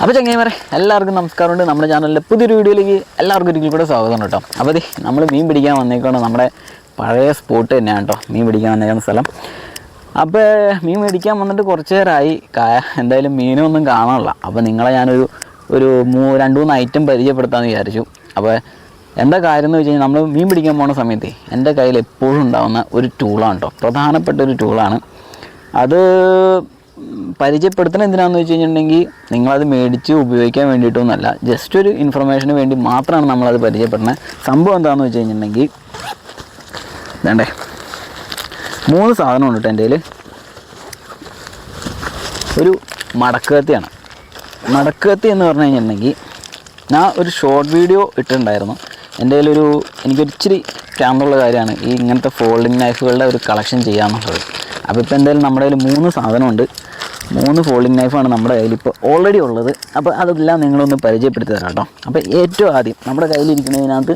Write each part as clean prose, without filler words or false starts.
അപ്പോൾ ചങ്ങായിമാരെ എല്ലാവർക്കും നമസ്കാരമുണ്ട്. നമ്മുടെ ചാനലിലെ പുതിയൊരു വീഡിയോയിലേക്ക് എല്ലാവർക്കും ഒരിക്കൽ കൂടെ സ്വാഗതം കേട്ടോ. അപ്പോൾ നമ്മൾ മീൻ പിടിക്കാൻ വന്നേക്കാണ്. നമ്മുടെ പഴയ സ്പോട്ട് തന്നെയാണ് കേട്ടോ മീൻ പിടിക്കാൻ വന്നേക്കുന്ന സ്ഥലം. അപ്പോൾ മീൻ പിടിക്കാൻ വന്നിട്ട് കുറച്ച് നേരമായി. എന്തായാലും മീനൊന്നും കാണാനില്ല. അപ്പോൾ നിങ്ങളെ ഞാനൊരു രണ്ട് മൂന്ന് ഐറ്റം പരിചയപ്പെടുത്താമെന്ന് വിചാരിച്ചു. അപ്പോൾ എന്താ കാര്യം എന്ന് വെച്ച് കഴിഞ്ഞാൽ നമ്മൾ മീൻ പിടിക്കാൻ പോകുന്ന സമയത്ത് എൻ്റെ കയ്യിൽ എപ്പോഴും ഉണ്ടാകുന്ന ഒരു ടൂളാണ് കേട്ടോ, പ്രധാനപ്പെട്ട ഒരു ടൂളാണ്. അത് പരിചയപ്പെടുത്തുന്നത് എന്തിനാണെന്ന് വെച്ച് കഴിഞ്ഞിട്ടുണ്ടെങ്കിൽ നിങ്ങളത് മേടിച്ച് ഉപയോഗിക്കാൻ വേണ്ടിയിട്ടൊന്നുമല്ല, ജസ്റ്റ് ഒരു ഇൻഫർമേഷന് വേണ്ടി മാത്രമാണ് നമ്മളത് പരിചയപ്പെടുന്നത്. സംഭവം എന്താണെന്ന് വെച്ച് കഴിഞ്ഞിട്ടുണ്ടെങ്കിൽ വേണ്ടേ 3 സാധനമുണ്ട് കേട്ടോ എൻ്റെ കയ്യിൽ. ഒരു മടക്കുകത്തിയാണ്. മടക്കുകത്തി എന്ന് പറഞ്ഞു കഴിഞ്ഞിട്ടുണ്ടെങ്കിൽ ഞാൻ ഒരു ഷോർട്ട് വീഡിയോ ഇട്ടിട്ടുണ്ടായിരുന്നു. എൻ്റെ കയ്യിലൊരു എനിക്കൊരിച്ചിരി ക്യാമറയുള്ള കാര്യമാണ് ഈ ഇങ്ങനത്തെ ഫോൾഡിങ് നൈഫുകളുടെ ഒരു കളക്ഷൻ ചെയ്യാമെന്നുള്ളത്. അപ്പോൾ ഇപ്പോൾ എന്തായാലും നമ്മുടെ കയ്യിൽ 3 സാധനമുണ്ട്. 3 ഫോൾഡിങ് നൈഫാണ് നമ്മുടെ കയ്യിൽ ഇപ്പോൾ ഓൾറെഡി ഉള്ളത്. അപ്പോൾ അതെല്ലാം നിങ്ങളൊന്ന് പരിചയപ്പെടുത്തി തരാം കേട്ടോ. അപ്പോൾ ഏറ്റവും ആദ്യം നമ്മുടെ കയ്യിലിരിക്കുന്നതിനകത്ത്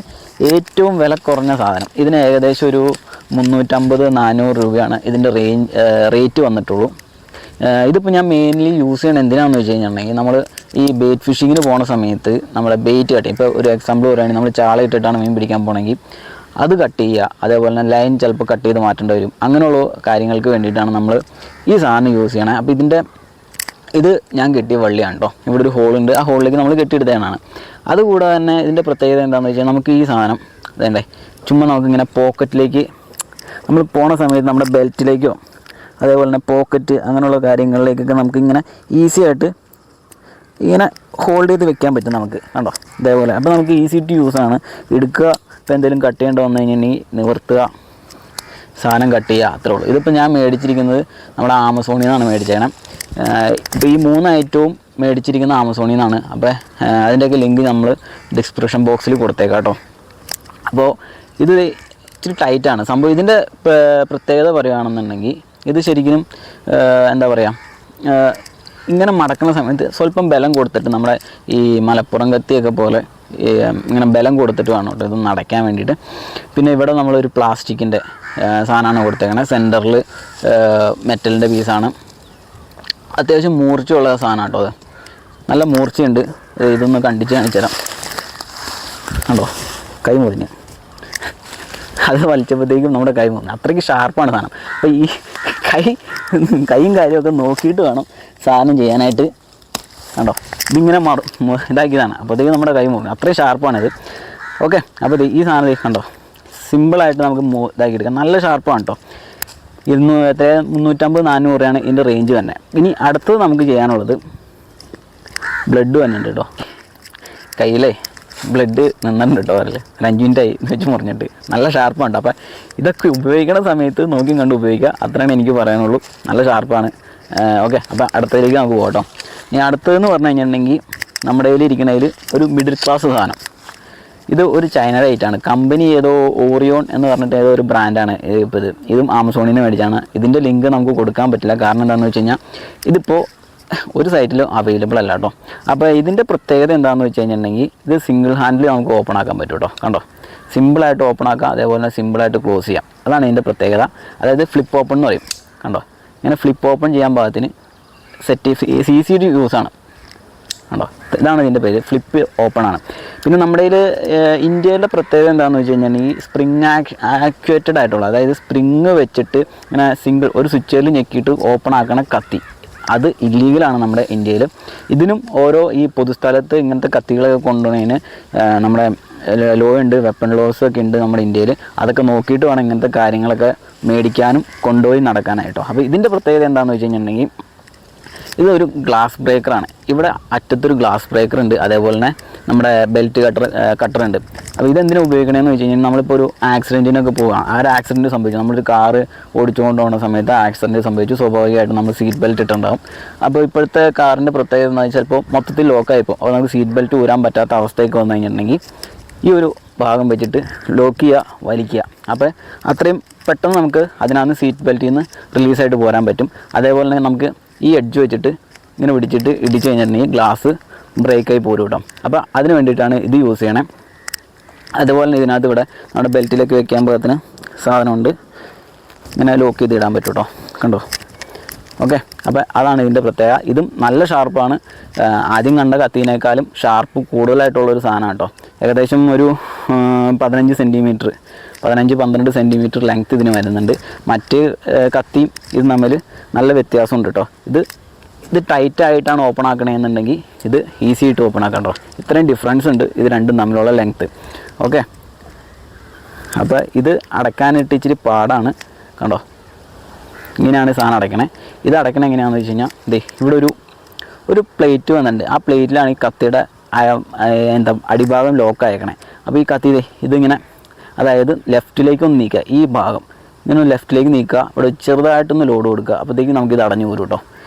ഏറ്റവും വില കുറഞ്ഞ സാധനം, ഇതിന് ഏകദേശം ഒരു 350-400 രൂപയാണ് ഇതിൻ്റെ റേറ്റ് വന്നിട്ടുള്ളൂ. ഇതിപ്പോൾ ഞാൻ മെയിൻലി യൂസ് ചെയ്യണത് എന്തിനാണെന്ന് വെച്ച് കഴിഞ്ഞിട്ടുണ്ടെങ്കിൽ നമ്മൾ ഈ ബെയ്റ്റ് ഫിഷിങ്ങിന് പോകുന്ന സമയത്ത് നമ്മുടെ ബെയ്റ്റ് കട്ട്, ഇപ്പോൾ ഒരു എക്സാമ്പിൾ പറയുകയാണെങ്കിൽ നമ്മൾ ചാള ഇട്ടിട്ടാണ് മീൻ പിടിക്കാൻ പോകണമെങ്കിൽ അത് കട്ട് ചെയ്യുക, അതേപോലെ തന്നെ ലൈൻ ചിലപ്പോൾ കട്ട് ചെയ്ത് മാറ്റേണ്ടി വരും. അങ്ങനെയുള്ള കാര്യങ്ങൾക്ക് വേണ്ടിയിട്ടാണ് നമ്മൾ ഈ സാധനം യൂസ് ചെയ്യണത്. അപ്പോൾ ഇത് ഞാൻ കെട്ടിയ വള്ളിയാണ് കേട്ടോ. ഇവിടെ ഒരു ഹോളുണ്ട്, ആ ഹോളിലേക്ക് നമ്മൾ കെട്ടിയെടുത്തതാണ്. അതുകൂടാതെ തന്നെ ഇതിൻ്റെ പ്രത്യേകത എന്താണെന്ന് വെച്ചാൽ നമുക്ക് ഈ സാധനം അതേണ്ടേ ചുമ്മാ നമുക്കിങ്ങനെ പോക്കറ്റിലേക്ക് നമ്മൾ പോണ സമയത്ത് നമ്മുടെ ബെൽറ്റിലേക്കോ അതേപോലെ തന്നെ പോക്കറ്റ് അങ്ങനെയുള്ള കാര്യങ്ങളിലേക്കൊക്കെ നമുക്കിങ്ങനെ ഈസി ആയിട്ട് ഇങ്ങനെ ഹോൾഡ് ചെയ്ത് വെക്കാൻ പറ്റും നമുക്ക് കണ്ടോ ഇതേപോലെ. അപ്പോൾ നമുക്ക് ഈസി ടു യൂസ് ആണ്. എടുക്കുക, ഇപ്പോൾ എന്തെങ്കിലും കട്ട് ചെയ്യേണ്ടി വന്നു കഴിഞ്ഞിട്ടുണ്ടെങ്കിൽ നിവർത്തുക, സാധനം കട്ട് ചെയ്യുക, അത്രേ ഉള്ളൂ. ഇതിപ്പോൾ ഞാൻ മേടിച്ചിരിക്കുന്നത് നമ്മുടെ ആമസോണിൽ നിന്നാണ് മേടിച്ചേക്കണം. ഇപ്പോൾ ഈ 3 ഐറ്റവും മേടിച്ചിരിക്കുന്ന ആമസോണിൽ നിന്നാണ്. അപ്പോൾ അതിൻ്റെയൊക്കെ ലിങ്ക് നമ്മൾ ഡിസ്ക്രിപ്ഷൻ ബോക്സിൽ കൊടുത്തേക്കാം കേട്ടോ. അപ്പോൾ ഇത് ഇച്ചിരി ടൈറ്റാണ് സംഭവം. ഇതിൻ്റെ പ്രത്യേകത പറയുകയാണെന്നുണ്ടെങ്കിൽ ഇത് ശരിക്കും എന്താ പറയുക, ഇങ്ങനെ മടക്കുന്ന സമയത്ത് സ്വല്പം ബലം കൊടുത്തിട്ട് നമ്മുടെ ഈ മലപ്പുറം കത്തിയൊക്കെ പോലെ ഇങ്ങനെ ബലം കൊടുത്തിട്ട് വേണം കേട്ടോ ഇത് നടക്കാൻ വേണ്ടിയിട്ട്. പിന്നെ ഇവിടെ നമ്മളൊരു പ്ലാസ്റ്റിക്കിൻ്റെ സാധനമാണ് കൊടുത്തേക്കുന്നത്. സെൻറ്ററിൽ മെറ്റലിൻ്റെ പീസാണ്. അത്യാവശ്യം മൂർച്ചയുള്ള സാധനം കേട്ടോ. അത് നല്ല മൂർച്ചയുണ്ട്. ഇതൊന്ന് കണ്ടിച്ച് കാണിച്ചു തരാം. കണ്ടോ കൈ മുറിഞ്ഞ്, അത് വലിച്ചപ്പോഴത്തേക്കും നമ്മുടെ കൈ മുറിഞ്ഞു. അത്രയ്ക്ക് ഷാർപ്പാണ് സാധനം. അപ്പോൾ ഈ കൈയും കാര്യമൊക്കെ നോക്കിയിട്ട് വേണം സാധനം ചെയ്യാനായിട്ട്. കണ്ടോ ഇതിങ്ങനെ ഇതാക്കിയതാണ്. അപ്പോഴത്തേക്കും നമ്മുടെ കൈ മുറിഞ്ഞു. അത്രയും ഷാർപ്പാണിത്. ഓക്കെ, അപ്പോൾ ഈ സാധനം കണ്ടോ സിമ്പിളായിട്ട് നമുക്ക് ഇതാക്കിയെടുക്കാം. നല്ല ഷാർപ്പാണ് കേട്ടോ. 350-400 രൂപയാണ് ഇതിൻ്റെ റേഞ്ച് തന്നെ. ഇനി അടുത്തത് നമുക്ക് ചെയ്യാനുള്ളത് ബ്ലഡ് തന്നെ ഉണ്ട് കേട്ടോ. കയ്യിലേ ബ്ലഡ് നിന്നിട്ടുണ്ട് കേട്ടോ. വരല് 5 മിനിറ്റായി വെച്ച് മുറിഞ്ഞിട്ട്. നല്ല ഷാർപ്പാണ്. അപ്പോൾ ഇതൊക്കെ ഉപയോഗിക്കുന്ന സമയത്ത് നോക്കിയും കണ്ട് ഉപയോഗിക്കുക, അത്രയാണ് എനിക്ക് പറയാനുള്ളൂ. നല്ല ഷാർപ്പാണ്. ഓക്കെ, അപ്പോൾ അടുത്തതിലേക്ക് നമുക്ക് പോകട്ടോ. ഇനി അടുത്തതെന്ന് പറഞ്ഞു കഴിഞ്ഞിട്ടുണ്ടെങ്കിൽ നമ്മുടെ കയ്യിൽ ഇരിക്കുന്നതിൽ ഒരു മിഡിൽ ക്ലാസ് സാധനം. ഇത് ഒരു ചൈനയുടെ ഐറ്റാണ്. കമ്പനി ഏതോ ഓറിയോൺ എന്ന് പറഞ്ഞിട്ട് ഏതോ ഒരു ബ്രാൻഡാണ് ഇപ്പോൾ ഇതും ആമസോണിൽ നിന്ന് മേടിച്ചാണ്. ഇതിൻ്റെ ലിങ്ക് നമുക്ക് കൊടുക്കാൻ പറ്റില്ല. കാരണം എന്താണെന്ന് വെച്ച് കഴിഞ്ഞാൽ ഇതിപ്പോൾ ഒരു സൈറ്റിലും അവൈലബിൾ അല്ല കേട്ടോ. അപ്പോൾ ഇതിൻ്റെ പ്രത്യേകത എന്താണെന്ന് വെച്ച് കഴിഞ്ഞിട്ടുണ്ടെങ്കിൽ ഇത് സിംഗിൾ ഹാൻഡിൽ നമുക്ക് ഓപ്പൺ ആക്കാൻ പറ്റും കേട്ടോ. കണ്ടോ സിമ്പിളായിട്ട് ഓപ്പൺ ആക്കാം, അതേപോലെ തന്നെ സിമ്പിളായിട്ട് ക്ലോസ് ചെയ്യാം. അതാണ് ഇതിൻ്റെ പ്രത്യേകത. അതായത് ഫ്ലിപ്പ് ഓപ്പൺ എന്ന് പറയും. കണ്ടോ ഇങ്ങനെ ഫ്ലിപ്പ് ഓപ്പൺ ചെയ്യാൻ പാകത്തിന് സെറ്റ് CCD യൂസാണ്. കണ്ടോ ഇതാണ് ഇതിൻ്റെ പേര്, ഫ്ലിപ്പ് ഓപ്പൺ ആണ്. പിന്നെ നമ്മുടെ കയ്യിൽ ഇന്ത്യയിലെ പ്രത്യേകത എന്താണെന്ന് വെച്ച് കഴിഞ്ഞാൽ ഈ സ്പ്രിങ് ആക്ച്വേറ്റഡ് ആയിട്ടുള്ള, അതായത് സ്പ്രിങ് വെച്ചിട്ട് ഇങ്ങനെ സിംഗിൾ ഒരു സ്വിച്ചിൽ ഞെക്കിയിട്ട് ഓപ്പൺ ആക്കണ കത്തി, അത് ഇല്ലീഗലാണ് നമ്മുടെ ഇന്ത്യയിൽ. ഇതിനും ഓരോ ഈ പൊതുസ്ഥലത്ത് ഇങ്ങനത്തെ കത്തികളൊക്കെ കൊണ്ടുപോകുന്നതിന് നമ്മുടെ ലോ ഉണ്ട്, വെപ്പൺ ലോസ് ഒക്കെ ഉണ്ട് നമ്മുടെ ഇന്ത്യയിൽ. അതൊക്കെ നോക്കിയിട്ട് വേണം ഇങ്ങനത്തെ കാര്യങ്ങളൊക്കെ മേടിക്കാനും കൊണ്ടുപോയി നടക്കാനായിട്ടോ. അപ്പോൾ ഇതിൻ്റെ പ്രത്യേകത എന്താണെന്ന് വെച്ച് കഴിഞ്ഞിട്ടുണ്ടെങ്കിൽ ഇതൊരു ഗ്ലാസ് ബ്രേക്കറാണ്. ഇവിടെ അറ്റത്തൊരു ഗ്ലാസ് ബ്രേക്കർ ഉണ്ട്, അതേപോലെ തന്നെ നമ്മുടെ ബെൽറ്റ് കട്ടറുണ്ട്. അപ്പോൾ ഇതെന്തിനാണ് ഉപയോഗിക്കണമെന്ന് വെച്ച് കഴിഞ്ഞാൽ നമ്മളിപ്പോൾ ഒരു ആക്സിഡൻറ്റിനൊക്കെ പോവുക, ആ ഒരു ആക്സിഡൻറ്റ് സംഭവിച്ചു, നമ്മളൊരു കാറ് ഓടിച്ചുകൊണ്ട് പോകുന്ന സമയത്ത് ആക്സിഡൻറ്റ് സംഭവിച്ചു, സ്വാഭാവികമായിട്ടും നമ്മൾ സീറ്റ് ബെൽറ്റ് ഇട്ടുണ്ടാകും. അപ്പോൾ ഇപ്പോഴത്തെ കാറിൻ്റെ പ്രത്യേകത എന്ന് വെച്ചാൽ ചിലപ്പോൾ മൊത്തത്തിൽ ലോക്കായിപ്പോൾ അപ്പോൾ നമുക്ക് സീറ്റ് ബെൽറ്റ് ഊരാൻ പറ്റാത്ത അവസ്ഥയൊക്കെ വന്നു കഴിഞ്ഞിട്ടുണ്ടെങ്കിൽ ഈ ഒരു ഭാഗം വെച്ചിട്ട് ലോക്ക് ചെയ്യുക, വലിക്കുക. അപ്പോൾ അത്രയും പെട്ടെന്ന് നമുക്ക് അതിനകത്ത് സീറ്റ് ബെൽറ്റിൽ നിന്ന് റിലീസായിട്ട് പോരാൻ പറ്റും. അതേപോലെ തന്നെ നമുക്ക് ഈ എഡ്ജ് വെച്ചിട്ട് ഇങ്ങനെ പിടിച്ചിട്ട് ഇടിച്ച് കഴിഞ്ഞിട്ടുണ്ടെങ്കിൽ ഗ്ലാസ് ബ്രേക്കായി പോരും കേട്ടോ. അപ്പോൾ അതിന് വേണ്ടിയിട്ടാണ് ഇത് യൂസ് ചെയ്യണേ. അതുപോലെ തന്നെ ഇതിനകത്ത് ഇവിടെ നമ്മുടെ ബെൽറ്റിലേക്ക് വെക്കാൻ പാകത്തിന് സാധനമുണ്ട്, ഇങ്ങനെ ലോക്ക് ചെയ്ത് ഇടാൻ പറ്റും കേട്ടോ. കണ്ടോ ഓക്കെ, അപ്പോൾ അതാണ് ഇതിൻ്റെ പ്രത്യേകത. ഇതും നല്ല ഷാർപ്പാണ്. ആദ്യം കണ്ട കത്തീനേക്കാളും ഷാർപ്പ് കൂടുതലായിട്ടുള്ളൊരു സാധനം കേട്ടോ. ഏകദേശം ഒരു 15 സെൻറ്റിമീറ്റർ 15-12 സെൻറ്റിമീറ്റർ ലെങ്ത്ത് ഇതിന് വരുന്നുണ്ട്. മറ്റ് കത്തിയും ഇതും തമ്മിൽ നല്ല വ്യത്യാസമുണ്ട് കേട്ടോ. ഇത് ടൈറ്റായിട്ടാണ് ഓപ്പൺ ആക്കണമെന്നുണ്ടെങ്കിൽ ഇത് ഈസി ആയിട്ട് ഓപ്പൺ ആക്കാം കേട്ടോ. ഇത്രയും ഡിഫറൻസ് ഉണ്ട് ഇത് രണ്ടും തമ്മിലുള്ള ലെങ്ത്ത്. ഓക്കെ, അപ്പോൾ ഇത് അടയ്ക്കാനിട്ട് ഇച്ചിരി പാടാണ് കണ്ടോ. ഇങ്ങനെയാണ് സാധനം അടയ്ക്കണേ. ഇത് അടയ്ക്കണത് എങ്ങനെയാണെന്ന് വെച്ച് കഴിഞ്ഞാൽ ഇവിടെ ഒരു പ്ലേറ്റ് വന്നിട്ടുണ്ട്. ആ പ്ലേറ്റിലാണ് ഈ കത്തിയുടെ അടിഭാഗം ലോക്ക് അയക്കണേ. അപ്പോൾ ഈ കത്തി ഇതിങ്ങനെ, അതായത് ലെഫ്റ്റിലേക്കൊന്ന് നീക്കുക, ഈ ഭാഗം ഇങ്ങനെ ലെഫ്റ്റിലേക്ക് നീക്കുക, ഇവിടെ ചെറുതായിട്ടൊന്ന് ലോഡ് കൊടുക്കുക, അപ്പോഴത്തേക്കും നമുക്കിത് അടഞ്ഞു പോരും കേട്ടോ.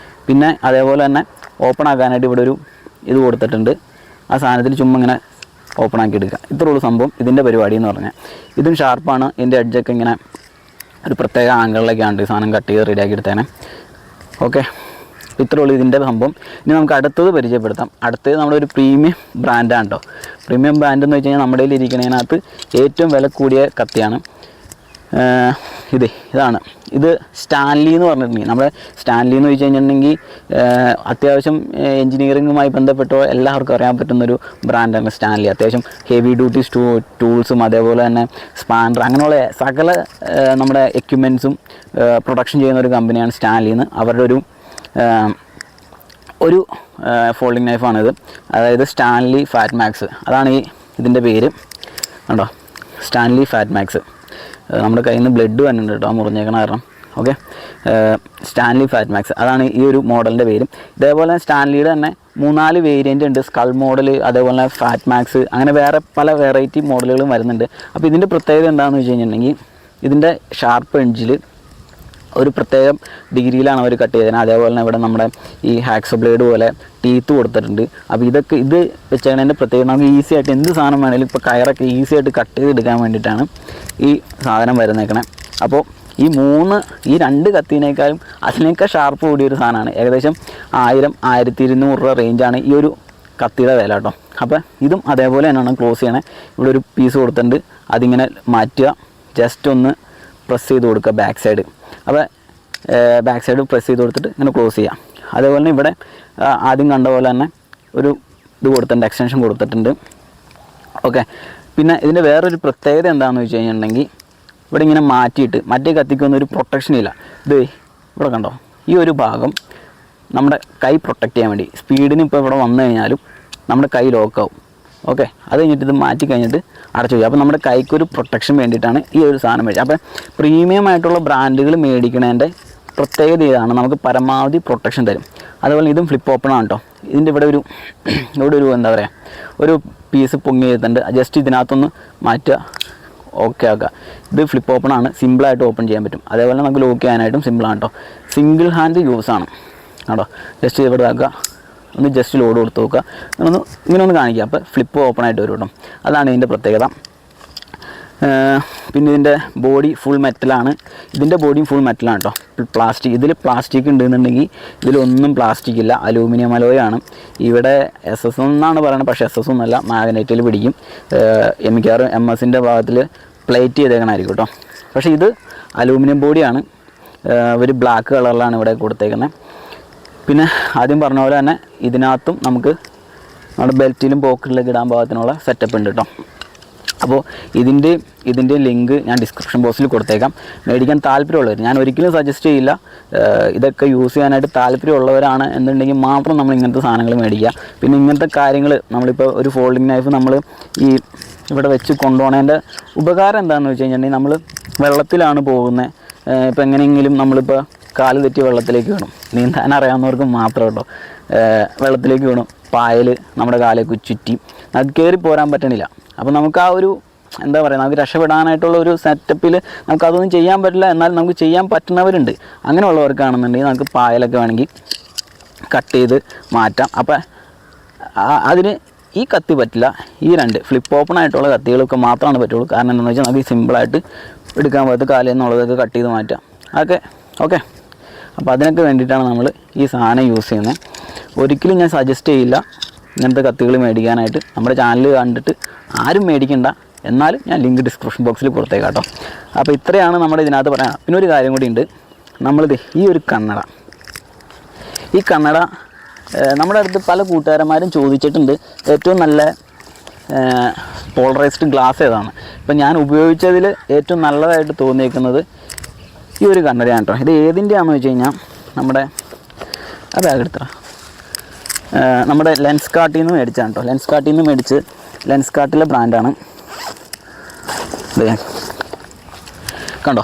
പിന്നെ അതേപോലെ തന്നെ ഓപ്പൺ ആക്കാനായിട്ട് ഇവിടെ ഒരു ഇത് കൊടുത്തിട്ടുണ്ട്. ആ സാധനത്തിൽ ചുമ്മാ ഇങ്ങനെ ഓപ്പൺ ആക്കി എടുക്കുക. ഇത്രയുള്ള സംഭവം ഇതിൻ്റെ പരിപാടി എന്ന് പറഞ്ഞാൽ. ഇതും ഷാർപ്പാണ്. ഇതിൻ്റെ എഡ്ജൊക്കെ ഇങ്ങനെ ഒരു പ്രത്യേക ആംഗിളിലേക്കാണ് ഈ സാധനം കട്ട് ചെയ്ത് റെഡിയാക്കി എടുത്തേനെ. ഓക്കെ, ഇത്രയുള്ളൂ ഇതിൻ്റെ സംഭവം. ഇനി നമുക്ക് അടുത്തത് പരിചയപ്പെടുത്താം. അടുത്തത് നമ്മുടെ ഒരു പ്രീമിയം ബ്രാൻഡാണ് കേട്ടോ. പ്രീമിയം ബ്രാൻഡ് എന്ന് വെച്ച് കഴിഞ്ഞാൽ നമ്മുടെ കയ്യിൽ ഇരിക്കുന്നതിനകത്ത് ഏറ്റവും വില കൂടിയ കത്തിയാണ്. ഇതാണ് ഇത് സ്റ്റാൻലി എന്ന് പറഞ്ഞിട്ടുണ്ടെങ്കിൽ, നമ്മുടെ സ്റ്റാൻലി എന്ന് വെച്ച് കഴിഞ്ഞിട്ടുണ്ടെങ്കിൽ അത്യാവശ്യം എൻജിനീയറിങ്ങുമായി ബന്ധപ്പെട്ടോ എല്ലാവർക്കും അറിയാൻ പറ്റുന്നൊരു ബ്രാൻഡാണ് സ്റ്റാൻലി. അത്യാവശ്യം ഹെവി ഡ്യൂട്ടി ടൂൾസും അതേപോലെ തന്നെ സ്പാനർ അങ്ങനെയുള്ള സകല നമ്മുടെ എക്യുപ്മെൻറ്റ്സും പ്രൊഡക്ഷൻ ചെയ്യുന്ന ഒരു കമ്പനിയാണ് സ്റ്റാൻലിന്ന്. അവരുടെ ഒരു ഫോൾഡിങ് നൈഫാണിത്. അതായത് സ്റ്റാൻലി ഫാറ്റ് മാക്സ്, അതാണ് ഇതിൻ്റെ പേര് കണ്ടോ. Stanley fat max. നമ്മുടെ കയ്യിൽ നിന്ന് ബ്ലഡ് വന്നിട്ടുണ്ട് കേട്ടോ മുറിഞ്ഞേക്കണ കാരണം. ഓക്കെ, സ്റ്റാൻലി ഫാറ്റ് മാക്സ് അതാണ് ഈ ഒരു മോഡലിൻ്റെ പേരും. ഇതേപോലെ സ്റ്റാൻലിയുടെ തന്നെ 3-4 വേരിയൻ്റ് ഉണ്ട്. സ്കൾ മോഡൽ, അതേപോലെ ഫാറ്റ് മാക്സ്, അങ്ങനെ വേറെ പല വെറൈറ്റി മോഡലുകളും വരുന്നുണ്ട്. അപ്പോൾ ഇതിൻ്റെ പ്രത്യേകത എന്താണെന്ന് വെച്ച് കഴിഞ്ഞിട്ടുണ്ടെങ്കിൽ ഇതിൻ്റെ ഷാർപ്പ് എഡ്ജിൽ ഒരു പ്രത്യേകം ഡിഗ്രിയിലാണ് അവർ കട്ട് ചെയ്തത്. അതേപോലെ തന്നെ ഇവിടെ നമ്മുടെ ഈ ഹാക്സോ ബ്ലേഡ് പോലെ ടീത്ത് കൊടുത്തിട്ടുണ്ട്. അപ്പോൾ ഇത് വെച്ചതിൻ്റെ പ്രത്യേകത നമുക്ക് ഈസി ആയിട്ട് എന്ത് സാധനം വേണമെങ്കിലും ഇപ്പോൾ കയറൊക്കെ ഈസി ആയിട്ട് കട്ട് ചെയ്തെടുക്കാൻ വേണ്ടിയിട്ടാണ് ഈ സാധനം വരുന്നേക്കണേ. അപ്പോൾ ഈ 2 കത്തിനേക്കാളും അതിനേക്കാൾ ഷാർപ്പ് കൂടിയൊരു സാധനമാണ്. ഏകദേശം 1000-1200 രൂപ റേഞ്ചാണ് ഈ ഒരു കത്തിയുടെ വില കേട്ടോ. അപ്പോൾ ഇതും അതേപോലെ തന്നെയാണ് ക്ലോസ് ചെയ്യണേ. ഇവിടെ ഒരു പീസ് കൊടുത്തിട്ടുണ്ട്, അതിങ്ങനെ മാറ്റുക, ജസ്റ്റ് ഒന്ന് പ്രസ് ചെയ്ത് കൊടുക്കുക ബാക്ക് സൈഡ്. അപ്പോൾ ബാക്ക് സൈഡ് പ്രസ് ചെയ്ത് കൊടുത്തിട്ട് ഇങ്ങനെ ക്ലോസ് ചെയ്യാം. അതേപോലെ തന്നെ ഇവിടെ ആദ്യം കണ്ട പോലെ തന്നെ ഒരു ഇത് കൊടുത്തിട്ടുണ്ട്, എക്സ്റ്റൻഷൻ കൊടുത്തിട്ടുണ്ട്. ഓക്കെ, പിന്നെ ഇതിൻ്റെ വേറൊരു പ്രത്യേകത എന്താണെന്ന് വെച്ച് കഴിഞ്ഞിട്ടുണ്ടെങ്കിൽ ഇവിടെ ഇങ്ങനെ മാറ്റിയിട്ട് മറ്റേ കത്തിക്കൊന്നും ഒരു പ്രൊട്ടക്ഷൻ ഇല്ല. ഇവിടെ കണ്ടോ, ഈ ഒരു ഭാഗം നമ്മുടെ കൈ പ്രൊട്ടക്റ്റ് ചെയ്യാൻ വേണ്ടി സ്പീഡിന് ഇപ്പോൾ ഇവിടെ വന്നു കഴിഞ്ഞാലും നമ്മുടെ കൈ ലോക്കാവും. ഓക്കെ, അത് കഴിഞ്ഞിട്ട് ഇത് മാറ്റി കഴിഞ്ഞിട്ട് അടച്ചു വയ്ക്കുക. അപ്പോൾ നമ്മുടെ കൈക്കൊരു പ്രൊട്ടക്ഷൻ വേണ്ടിയിട്ടാണ് ഈ ഒരു സാധനം മേടിച്ചത്. അപ്പോൾ പ്രീമിയം ആയിട്ടുള്ള ബ്രാൻഡുകൾ മേടിക്കുന്നതിൻ്റെ പ്രത്യേകത ഇതാണ്, നമുക്ക് പരമാവധി പ്രൊട്ടക്ഷൻ തരും. അതുപോലെ ഇതും ഫ്ലിപ്പ് ഓപ്പൺ ആണ് കേട്ടോ. ഇതിൻ്റെ ഇവിടെ ഒരു എന്താ പറയുക, ഒരു പീസ് പൊങ്ങി ചെയ്തിട്ടുണ്ട്. ജസ്റ്റ് ഇതിനകത്തൊന്ന് മാറ്റുക, ഓക്കെ ആക്കുക. ഇത് ഫ്ലിപ്പ് ഓപ്പൺ ആണ്, സിമ്പിളായിട്ട് ഓപ്പൺ ചെയ്യാൻ പറ്റും. അതേപോലെ നമുക്ക് ലോക്ക് ചെയ്യാനായിട്ടും സിമ്പിളാണ് കേട്ടോ. സിംഗിൾ ഹാൻഡ് യൂസാണ് കേട്ടോ. ജസ്റ്റ് ഇവിടെ ആക്കുക, ഒന്ന് ജസ്റ്റ് ലോഡ് കൊടുത്ത് നോക്കുക, ഇങ്ങനെ ഒന്ന് കാണിക്കുക. അപ്പോൾ ഫ്ലിപ്പ് ഓപ്പൺ ആയിട്ട് വരും കേട്ടോ. അതാണ് ഇതിൻ്റെ പ്രത്യേകത. പിന്നെ ഇതിൻ്റെ ബോഡി ഫുൾ മെറ്റലാണ്. ഇതിൻ്റെ ബോഡിയും ഫുൾ മെറ്റലാണ് കേട്ടോ. ഇതിൽ പ്ലാസ്റ്റിക് ഉണ്ടെന്നുണ്ടെങ്കിൽ ഇതിലൊന്നും പ്ലാസ്റ്റിക് ഇല്ല, അലൂമിനിയം അലോയാണ്. ഇവിടെ SS എന്നാണ് പറയുന്നത്, പക്ഷേ SS ഒന്നുമല്ല, മാഗ്നറ്റിൽ പിടിക്കും. മിക്കവാറും MS-ൻ്റെ ഭാഗത്തിൽ പ്ലേറ്റ് ചെയ്തേക്കണമായിരിക്കും കേട്ടോ. പക്ഷേ ഇത് അലൂമിനിയം ബോഡിയാണ്, ഒരു ബ്ലാക്ക് കളറിലാണ് ഇവിടെ കൊടുത്തേക്കുന്നത്. പിന്നെ ആദ്യം പറഞ്ഞ പോലെ തന്നെ ഇതിനകത്തും നമുക്ക് നമ്മുടെ ബെൽറ്റിലും പോക്കറ്റിലൊക്കെ ഇടാൻ പാകത്തിനുള്ള സെറ്റപ്പ് ഉണ്ട് കേട്ടോ. അപ്പോൾ ഇതിൻ്റെ ലിങ്ക് ഞാൻ ഡിസ്ക്രിപ്ഷൻ ബോക്സിൽ കൊടുത്തേക്കാം. മേടിക്കാൻ താല്പര്യമുള്ളവർ, ഞാൻ ഒരിക്കലും സജസ്റ്റ് ചെയ്യില്ല. ഇതൊക്കെ യൂസ് ചെയ്യാനായിട്ട് താല്പര്യമുള്ളവരാണ് എന്നുണ്ടെങ്കിൽ മാത്രം നമ്മൾ ഇങ്ങനത്തെ സാധനങ്ങൾ മേടിക്കുക. പിന്നെ ഇങ്ങനത്തെ കാര്യങ്ങൾ നമ്മളിപ്പോൾ ഒരു ഫോൾഡിങ് നൈഫ് നമ്മൾ ഇവിടെ വെച്ച് കൊണ്ടുപോകണതിൻ്റെ ഉപകാരം എന്താണെന്ന് വെച്ച് കഴിഞ്ഞിട്ടുണ്ടെങ്കിൽ നമ്മൾ വെള്ളത്തിലാണ് പോകുന്നത്. ഇപ്പോൾ എങ്ങനെയെങ്കിലും നമ്മളിപ്പോൾ കാല് തെറ്റി വെള്ളത്തിലേക്ക് വീണു, നീന്താൻ അറിയാവുന്നവർക്ക് മാത്രം കേട്ടോ, വെള്ളത്തിലേക്ക് വീണു, പായൽ നമ്മുടെ കാലേക്ക് ചുറ്റി, അത് കയറി പോരാൻ പറ്റണില്ല. അപ്പോൾ നമുക്ക് ആ ഒരു എന്താ പറയുക, നമുക്ക് രക്ഷപ്പെടാനായിട്ടുള്ള ഒരു സെറ്റപ്പിൽ നമുക്കതൊന്നും ചെയ്യാൻ പറ്റില്ല. എന്നാൽ നമുക്ക് ചെയ്യാൻ പറ്റുന്നവരുണ്ട്. അങ്ങനെയുള്ളവർക്കാണെന്നുണ്ടെങ്കിൽ നമുക്ക് പായലൊക്കെ വേണമെങ്കിൽ കട്ട് ചെയ്ത് മാറ്റാം. അപ്പോൾ അതിന് ഈ കത്തി പറ്റില്ല. ഈ 2 ഫ്ലിപ്പ് ഓപ്പൺ ആയിട്ടുള്ള കത്തികളൊക്കെ മാത്രമാണ് പറ്റുള്ളൂ. കാരണം എന്താണെന്ന് വെച്ചാൽ നമുക്ക് സിമ്പിളായിട്ട് എടുക്കാൻ പറ്റും, കാലിൽ നിന്നുള്ളതൊക്കെ കട്ട് ചെയ്ത് മാറ്റാം. ഓക്കെ. അപ്പോൾ അതിനൊക്കെ വേണ്ടിയിട്ടാണ് നമ്മൾ ഈ സാധനം യൂസ് ചെയ്യുന്നത്. ഒരിക്കലും ഞാൻ സജസ്റ്റ് ചെയ്യില്ല ഇങ്ങനത്തെ കത്തികൾ മേടിക്കാനായിട്ട്. നമ്മുടെ ചാനൽ കണ്ടിട്ട് ആരും മേടിക്കണ്ട. എന്നാലും ഞാൻ ലിങ്ക് ഡിസ്ക്രിപ്ഷൻ ബോക്സിൽ കൊടുത്തേക്കാം കേട്ടോ. അപ്പോൾ ഇത്രയാണ് നമ്മുടെ ഇതിനകത്ത് പറയാം. പിന്നെ ഒരു കാര്യം കൂടി ഉണ്ട്. നമ്മളിത് ഈ ഒരു കണ്ണട ഈ കണ്ണട നമ്മുടെ അടുത്ത് പല കൂട്ടുകാരന്മാരും ചോദിച്ചിട്ടുണ്ട് ഏറ്റവും നല്ല പോളറൈസ്ഡ് ഗ്ലാസ് ഏതാണ്. ഇപ്പം ഞാൻ ഉപയോഗിച്ചതിൽ ഏറ്റവും നല്ലതായിട്ട് തോന്നിയേക്കുന്നത് ഈ ഒരു കണ്ണടയാണ് കേട്ടോ. ഇത് ഏതിൻ്റെയാണെന്ന് വെച്ച് കഴിഞ്ഞാൽ നമ്മുടെ ബാഗ് എടുത്തറ നമ്മുടെ ലെൻസ് കാർട്ടിൽ നിന്ന് മേടിച്ചാണ് കേട്ടോ. ലെൻസ് കാർട്ടിൽ നിന്ന് മേടിച്ച് ലെൻസ് കാർട്ടിലെ ബ്രാൻഡാണ്. കണ്ടോ,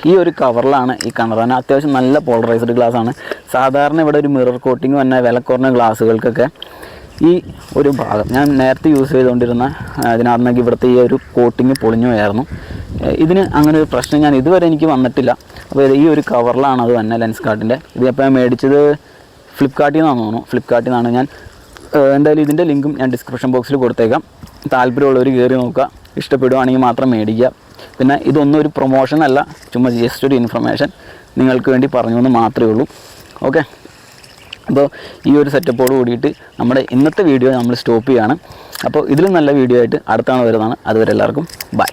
ഈ ഒരു കവറിലാണ് ഈ കണ്ണട. അത്യാവശ്യം നല്ല പോളറൈസ്ഡ് ഗ്ലാസ് ആണ്. സാധാരണ ഇവിടെ ഒരു മിറർ കോട്ടിങ് വന്ന വില കുറഞ്ഞ ഗ്ലാസ്സുകൾക്കൊക്കെ ഈ ഒരു ഭാഗം ഞാൻ നേരത്തെ യൂസ് ചെയ്തുകൊണ്ടിരുന്ന അതിനകത്തുനിന്നൊക്കെ ഇവിടുത്തെ ഈ ഒരു കോട്ടിങ് പൊളിഞ്ഞു പോയായിരുന്നു. ഇതിന് അങ്ങനെ ഒരു പ്രശ്നം ഞാൻ ഇതുവരെ എനിക്ക് വന്നിട്ടില്ല. അപ്പോൾ ഈ ഒരു കവറിലാണ് അത് തന്നെ ലെൻസ് കാർട്ടിൻ്റെ. ഇത് അപ്പോൾ ഞാൻ മേടിച്ചത് ഫ്ലിപ്കാർട്ടിൽ നിന്നാണെന്ന് തോന്നുന്നു. ഫ്ലിപ്കാർട്ടിൽ നിന്നാണ്. ഞാൻ എന്തായാലും ഇതിൻ്റെ ലിങ്കും ഞാൻ ഡിസ്ക്രിപ്ഷൻ ബോക്സിൽ കൊടുത്തേക്കാം. താല്പര്യമുള്ളവർ കയറി നോക്കുക, ഇഷ്ടപ്പെടുവാണെങ്കിൽ മാത്രം മേടിക്കുക. പിന്നെ ഇതൊന്നും ഒരു പ്രൊമോഷൻ അല്ല, ചുമ്മാ ജസ്റ്റ് ഒരു ഇൻഫർമേഷൻ നിങ്ങൾക്ക് വേണ്ടി പറഞ്ഞു എന്ന് മാത്രമേ ഉള്ളൂ. ഓക്കെ, അപ്പോൾ ഈ ഒരു സെറ്റപ്പോട് കൂടിയിട്ട് നമ്മുടെ ഇന്നത്തെ വീഡിയോ നമ്മൾ സ്റ്റോപ്പ് ചെയ്യുകയാണ്. അപ്പോൾ ഇതിലും നല്ല വീഡിയോ ആയിട്ട് അടുത്താണ് വരുന്നതാണ്. അതുവരെ എല്ലാവർക്കും ബൈ.